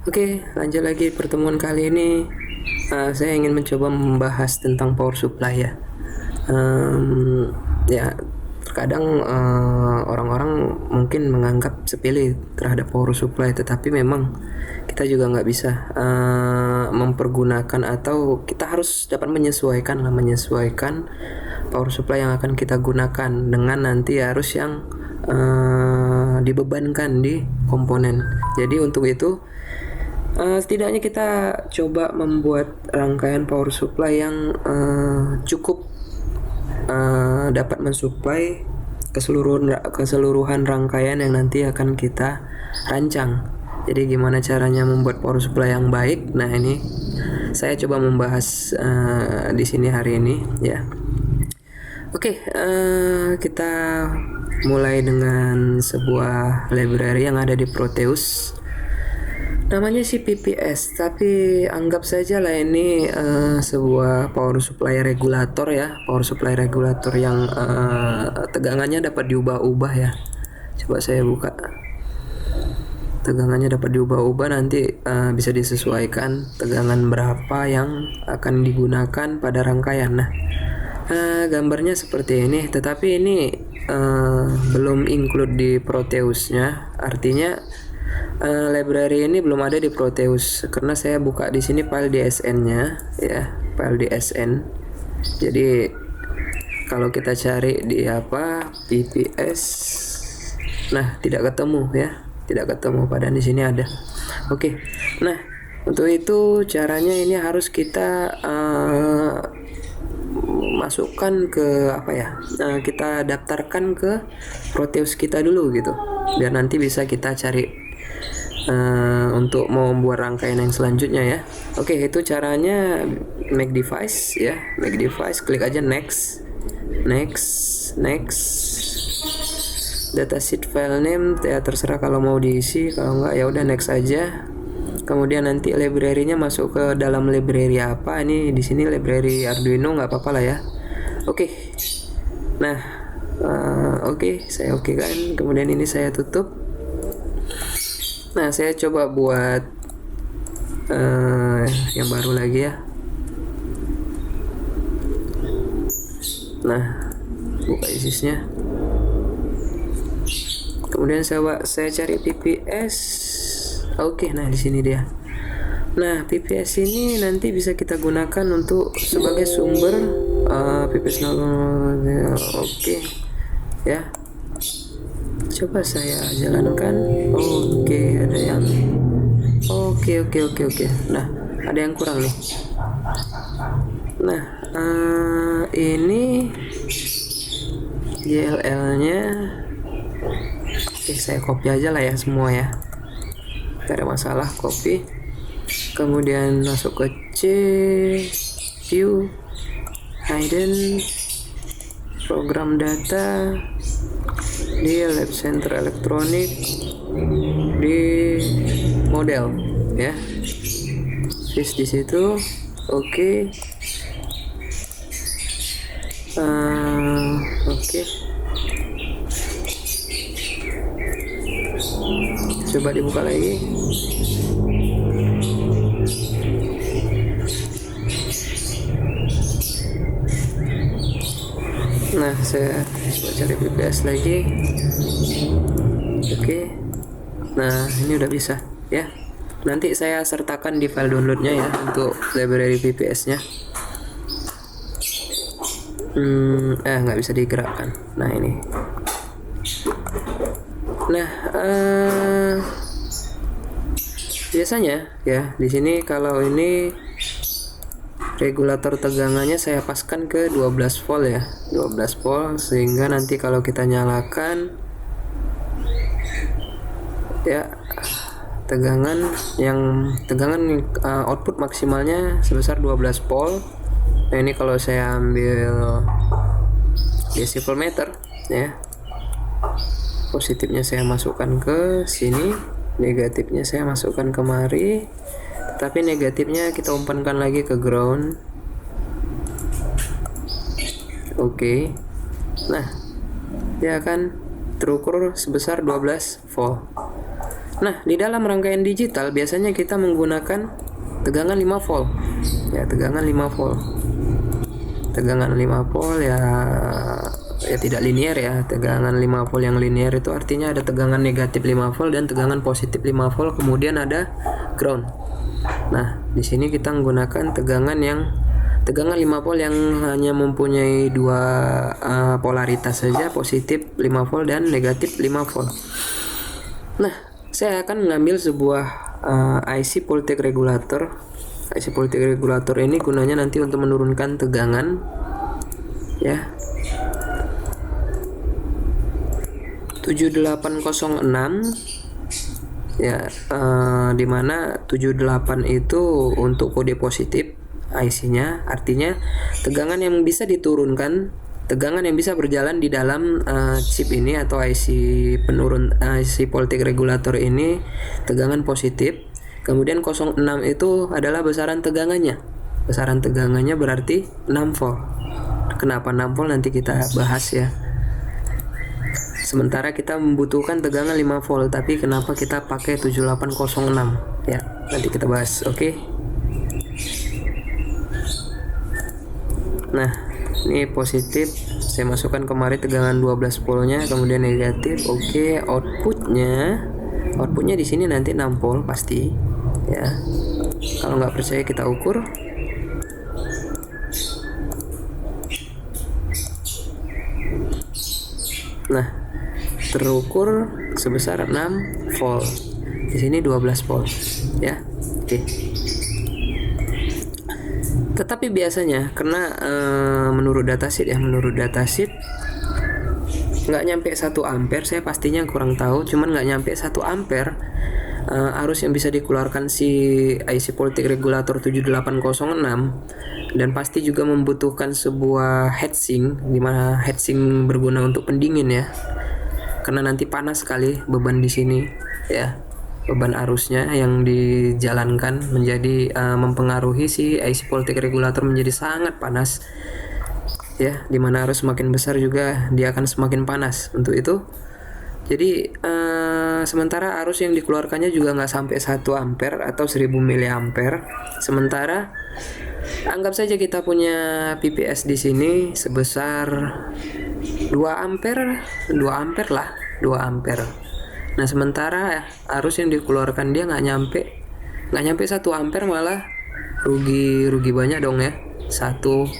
Oke, lanjut lagi pertemuan kali ini. Saya ingin mencoba membahas tentang power supply ya. Ya, terkadang orang-orang mungkin menganggap sepele terhadap power supply, tetapi memang kita juga nggak bisa mempergunakan, atau kita harus dapat menyesuaikan power supply yang akan kita gunakan dengan nanti arus yang dibebankan di komponen. Jadi untuk itu setidaknya kita coba membuat rangkaian power supply yang cukup dapat mensuplai keseluruhan rangkaian yang nanti akan kita rancang. Jadi gimana caranya membuat power supply yang baik? Nah, ini saya coba membahas di sini hari ini ya. Oke, kita mulai dengan sebuah library yang ada di Proteus. Namanya sih PPS, tapi anggap saja lah ini sebuah power supply regulator ya, power supply regulator yang tegangannya dapat diubah-ubah ya. Coba saya buka. Tegangannya dapat diubah-ubah, nanti bisa disesuaikan tegangan berapa yang akan digunakan pada rangkaian. Nah, gambarnya seperti ini, tetapi ini belum include di Proteusnya, artinya library ini belum ada di Proteus karena saya buka di sini file DSN-nya ya, file DSN. Jadi kalau kita cari di PPS, nah tidak ketemu ya, tidak ketemu, padahal di sini ada. Oke. Nah, untuk itu caranya ini harus kita masukkan ke kita daftarkan ke Proteus kita dulu gitu, biar nanti bisa kita cari untuk membuat rangkaian yang selanjutnya ya. Oke, itu caranya. Make device ya, make device, klik aja next. Datasheet file name ya, terserah kalau mau diisi, kalau enggak ya udah next aja. Kemudian nanti library-nya masuk ke dalam library apa? Ini di sini library Arduino, nggak apa-apa lah ya. Oke. Nah, oke, saya oke kan. Kemudian ini saya tutup. Nah, saya coba buat yang baru lagi ya. Nah, buka ISIS-nya. Kemudian saya cari PPS. Oke, nah di sini dia. Nah, PPS ini nanti bisa kita gunakan untuk sebagai sumber PPS 0. Oke. Ya. Coba saya jalankan. Oke, ada yang Oke. Nah, ada yang kurang nih. Nah, ini DLL-nya. Oke, saya copy aja lah ya semua ya. Gak ada masalah, copy. Kemudian masuk ke C, view, hidden, program data, di lab center elektronik, di model ya, switch di situ. Oke. Oke. Coba dibuka lagi. Nah, saya coba cari PPS lagi. Oke. Nah, ini udah bisa ya. Nanti saya sertakan di file downloadnya ya untuk library PPS-nya. Nggak bisa digerakkan. Nah, ini. Nah, biasanya ya di sini kalau ini regulator tegangannya saya paskan ke 12 volt ya, 12 volt, sehingga nanti kalau kita nyalakan ya tegangan output maksimalnya sebesar 12 volt. Nah, ini kalau saya ambil decimeter ya, positifnya saya masukkan ke sini, negatifnya saya masukkan kemari, tapi negatifnya kita umpankan lagi ke ground. Oke. Nah, dia akan terukur sebesar 12 volt. Nah, di dalam rangkaian digital biasanya kita menggunakan tegangan 5 volt. Ya, tegangan 5 volt. Tegangan 5 volt ya tidak linear ya. Tegangan 5 volt yang linear itu artinya ada tegangan negatif 5 volt dan tegangan positif 5 volt, kemudian ada ground. Nah, di sini kita menggunakan tegangan 5 volt yang hanya mempunyai dua polaritas saja, positif 5 volt dan negatif 5 volt. Nah, saya akan mengambil sebuah IC voltage regulator. IC voltage regulator ini gunanya nanti untuk menurunkan tegangan ya. 7806 ya, dimana 78 itu untuk kode positif IC-nya, artinya tegangan yang bisa diturunkan, tegangan yang bisa berjalan di dalam chip ini atau IC penurun IC voltage regulator ini tegangan positif. Kemudian 06 itu adalah besaran tegangannya. Besaran tegangannya berarti 6 volt. Kenapa 6 volt nanti kita bahas ya. Sementara kita membutuhkan tegangan 5 volt, tapi kenapa kita pakai 7806 ya, nanti kita bahas. Oke. Nah, ini positif, saya masukkan kemarin tegangan 12 voltnya, kemudian negatif. Oke, outputnya di sini nanti 6 volt pasti ya. Kalau nggak percaya kita ukur. Nah, terukur sebesar 6 volt. Di sini 12 volt ya. Oke. Tetapi biasanya karena menurut datasheet nggak nyampe 1 ampere, saya pastinya kurang tahu, cuman nggak nyampe 1 ampere arus yang bisa dikeluarkan si IC voltage regulator 7806, dan pasti juga membutuhkan sebuah heatsink, dimana heatsink berguna untuk pendingin ya, karena nanti panas sekali beban di sini ya. Beban arusnya yang dijalankan menjadi mempengaruhi si IC voltage regulator menjadi sangat panas ya, dimana arus semakin besar juga dia akan semakin panas. Untuk itu jadi sementara arus yang dikeluarkannya juga nggak sampai 1 ampere atau 1000 miliampere. Sementara anggap saja kita punya PPS di sini sebesar 2 ampere lah, 2 ampere. Nah, sementara arus yang dikeluarkan dia nggak nyampe 1 ampere, malah rugi banyak dong ya. Satu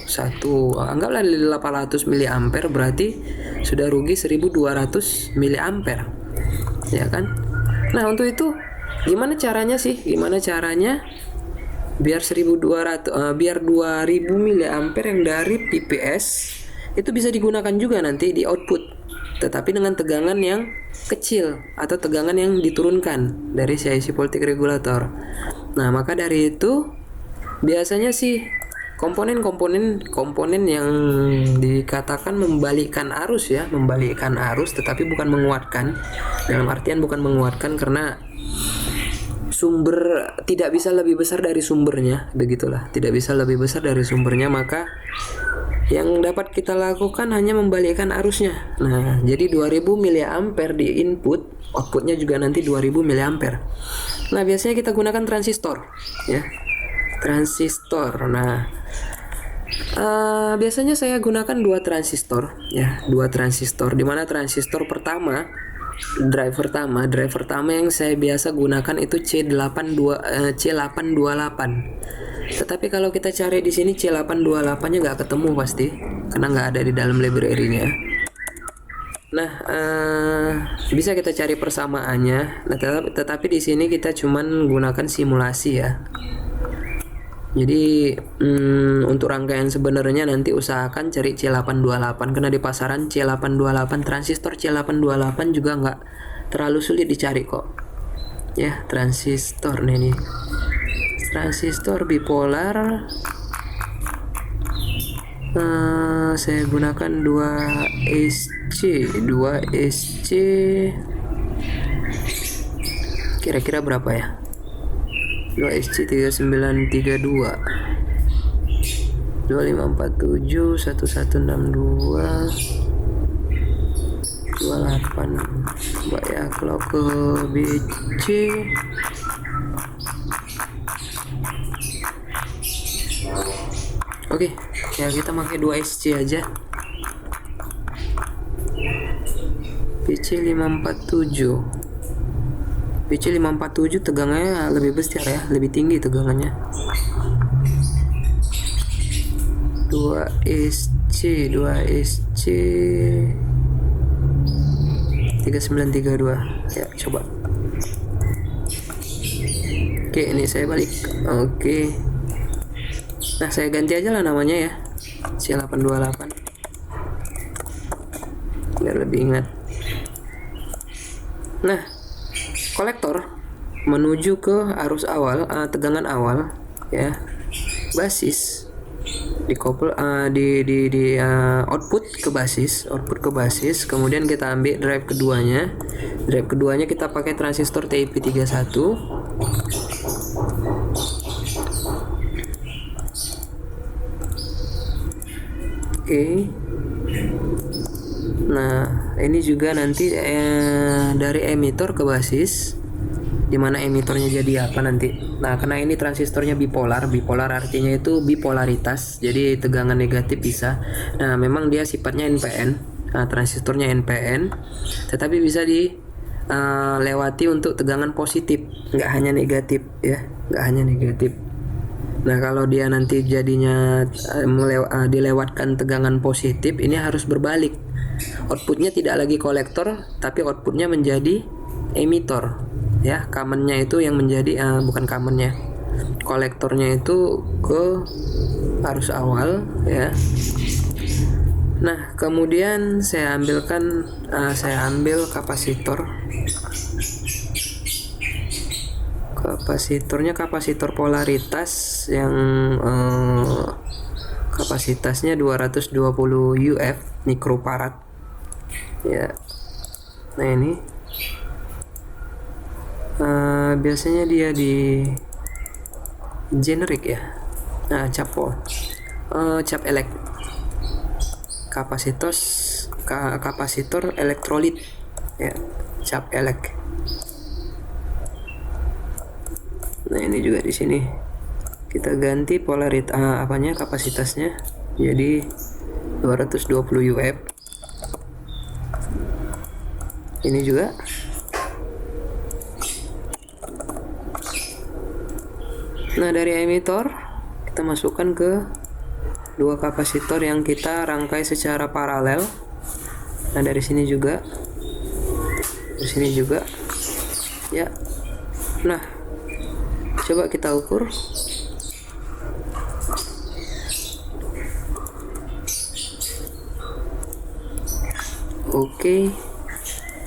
anggaplah 800 miliampere, berarti sudah rugi 1200 miliampere ya kan. Nah, untuk itu gimana caranya biar 2000 miliampere yang dari PPS itu bisa digunakan juga nanti di output, tetapi dengan tegangan yang kecil atau tegangan yang diturunkan dari IC voltage regulator. Nah, maka dari itu biasanya sih komponen yang dikatakan membalikkan arus tetapi bukan menguatkan. Dalam artian bukan menguatkan karena sumber tidak bisa lebih besar dari sumbernya, begitulah, tidak bisa lebih besar dari sumbernya, maka yang dapat kita lakukan hanya membalikkan arusnya. Nah, jadi 2000 miliampere di input, outputnya juga nanti 2000 miliampere. Nah, biasanya kita gunakan transistor ya. Transistor. Nah, biasanya saya gunakan 2 transistor ya, 2 transistor, di mana transistor pertama, drive pertama yang saya biasa gunakan itu C828. Tetapi kalau kita cari di sini C828-nya nggak ketemu pasti, karena nggak ada di dalam library-nya. Nah, bisa kita cari persamaannya. Nah, tetapi di sini kita cuman gunakan simulasi ya. Jadi untuk rangkaian sebenarnya nanti usahakan cari C828, karena di pasaran C828, transistor C828 juga nggak terlalu sulit dicari kok. Ya, transistor nih. Transistor bipolar, saya gunakan 2SC. Kira-kira berapa ya? 2SC 3932 2547 1162. 28. Coba ya kalau ke BC oke, ya kita pakai 2SC aja. PC 547. PC 547 tegangannya lebih besar ya, lebih tinggi tegangannya. 2SC 3932 ya, coba. Oke, ini saya balik. Oke, nah saya ganti aja lah namanya ya, C828 biar lebih ingat. Nah, kolektor menuju ke arus awal, tegangan awal ya, basis dikoppel di output ke basis, kemudian kita ambil drive keduanya kita pakai transistor TIP31. Oke. Nah, ini juga nanti dari emitor ke basis, dimana emitornya jadi apa nanti. Nah, karena ini transistornya bipolar artinya itu bipolaritas, jadi tegangan negatif bisa. Nah, memang dia sifatnya NPN, transistornya NPN, tetapi bisa dilewati untuk tegangan positif, nggak hanya negatif ya, nggak hanya negatif. Nah, kalau dia nanti jadinya dilewatkan tegangan positif, ini harus berbalik. Outputnya tidak lagi kolektor, tapi outputnya menjadi emitor. Ya, kamennya itu yang menjadi bukan kamennya, kolektornya itu ke arus awal ya. Nah, kemudian saya ambil kapasitornya kapasitor polaritas yang kapasitasnya 220 UF mikrofarad ya. Nah, ini biasanya dia di generik ya. Nah, cap elek, kapasitor elektrolit ya, cap elek. Nah, ini juga di sini kita ganti polaritas kapasitasnya jadi 220 UF. Ini juga nah, dari emitor kita masukkan ke dua kapasitor yang kita rangkai secara paralel. Nah, dari sini juga ya. Nah, coba kita ukur. Oke,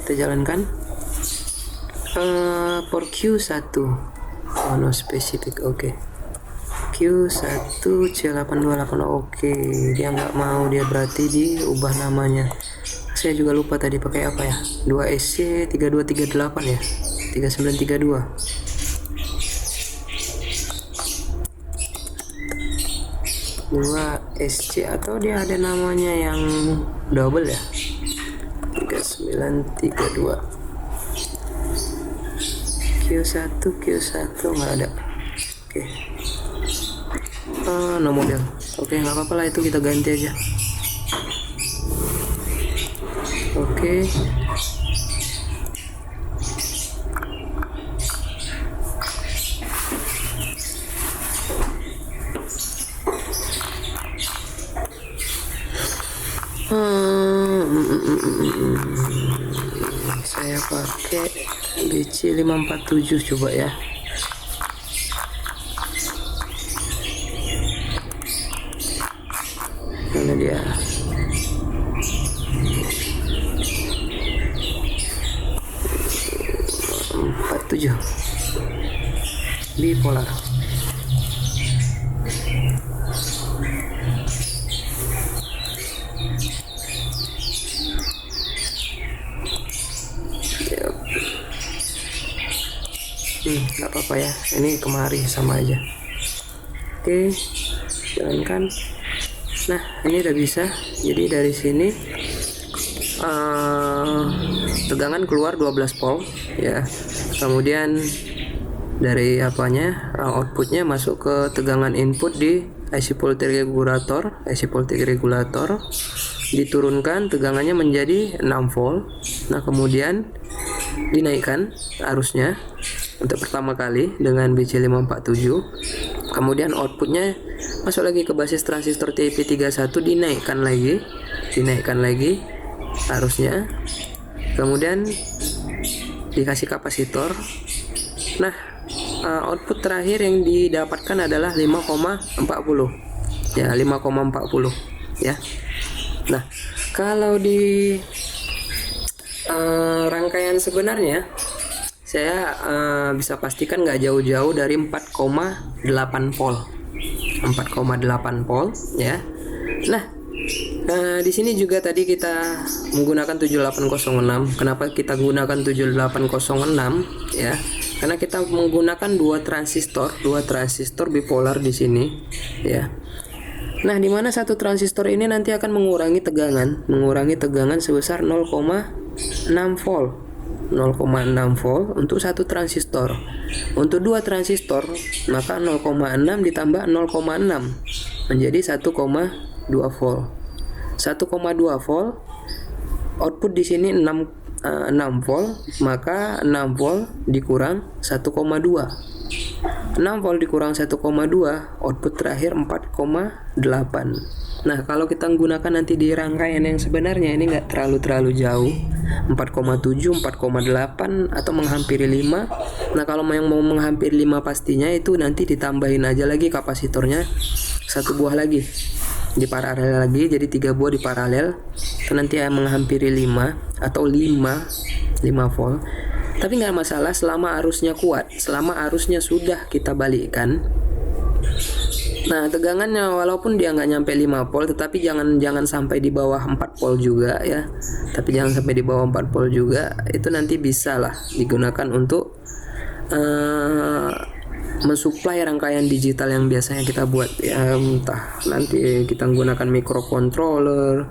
kita jalankan. For Q1 no spesifik. Oke. Q1 C828. Oke, dia nggak mau, dia berarti diubah namanya. Saya juga lupa tadi pakai apa ya, 2SC 3238 ya, 3932. Dua SC atau dia ada namanya yang double ya, 3932. Q1 nggak ada. Oke. No model. Oke, nggak apa-apa lah, itu kita ganti aja. Oke. Saya pakai BC 547 coba ya. Mana dia? Bipolar. Nggak apa-apa ya, ini kemari sama aja. Oke, jalankan. Nah, ini udah bisa. Jadi dari sini tegangan keluar 12 volt ya. Kemudian dari outputnya masuk ke tegangan input di IC voltage regulator, diturunkan tegangannya menjadi 6 volt. Nah, kemudian dinaikkan arusnya untuk pertama kali dengan BC547. Kemudian outputnya masuk lagi ke basis transistor TIP31, dinaikkan lagi arusnya. Kemudian dikasih kapasitor. Nah, output terakhir yang didapatkan adalah 5,40 ya, 5,40 ya. Nah, kalau di rangkaian sebenarnya saya bisa pastikan nggak jauh-jauh dari 4,8 volt ya. Nah, di sini juga tadi kita menggunakan 7806. Kenapa kita gunakan 7806 ya? Karena kita menggunakan dua transistor bipolar di sini ya. Nah, di mana satu transistor ini nanti akan mengurangi tegangan sebesar 0,6 volt. 0,6 volt untuk satu transistor. Untuk dua transistor, maka 0,6 ditambah 0,6 menjadi 1,2 volt. 1,2 volt. Output di sini 6 volt, maka 6 volt dikurang 1,2. 6 volt dikurang 1,2, output terakhir 4,8. Nah, kalau kita menggunakan nanti di rangkaian yang sebenarnya ini nggak terlalu jauh, 4,7, 4,8 atau menghampiri 5. Nah, kalau yang mau menghampiri 5 pastinya itu nanti ditambahin aja lagi kapasitornya satu buah lagi, di paralel lagi, jadi 3 buah di paralel. Itu nanti menghampiri 5 atau 5 volt. Tapi nggak masalah selama arusnya kuat, selama arusnya sudah kita balikkan. Nah, tegangannya walaupun dia nggak nyampe 5 volt, tetapi jangan sampai di bawah 4 volt juga ya. Tapi jangan sampai di bawah 4 volt juga. Itu nanti bisa lah digunakan untuk mensuplai rangkaian digital yang biasanya kita buat ya, entah nanti kita menggunakan microcontroller,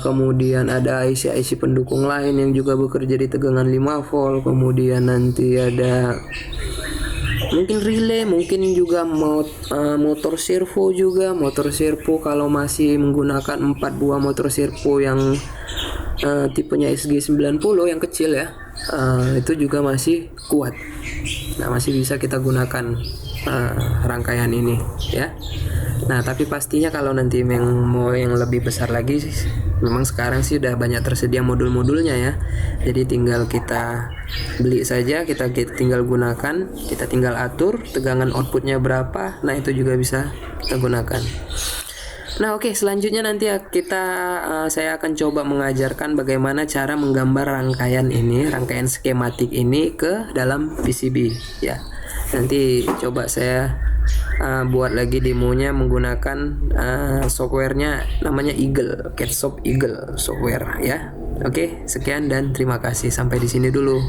kemudian ada IC pendukung lain yang juga bekerja di tegangan 5 volt, kemudian nanti ada mungkin relay, mungkin juga motor servo kalau masih menggunakan 4 buah motor servo yang tipenya SG90 yang kecil ya, itu juga masih kuat. Nah, masih bisa kita gunakan rangkaian ini ya. Nah, tapi pastinya kalau nanti mau yang lebih besar lagi, memang sekarang sih udah banyak tersedia modul-modulnya ya. Jadi tinggal kita beli saja, kita tinggal gunakan, kita tinggal atur tegangan outputnya berapa. Nah, itu juga bisa kita gunakan. Nah, oke, selanjutnya nanti saya akan coba mengajarkan bagaimana cara menggambar rangkaian skematik ini ke dalam PCB ya. Nanti coba saya buat lagi demonya menggunakan softwarenya namanya CADSoft Eagle software ya. Oke, sekian dan terima kasih, sampai di sini dulu.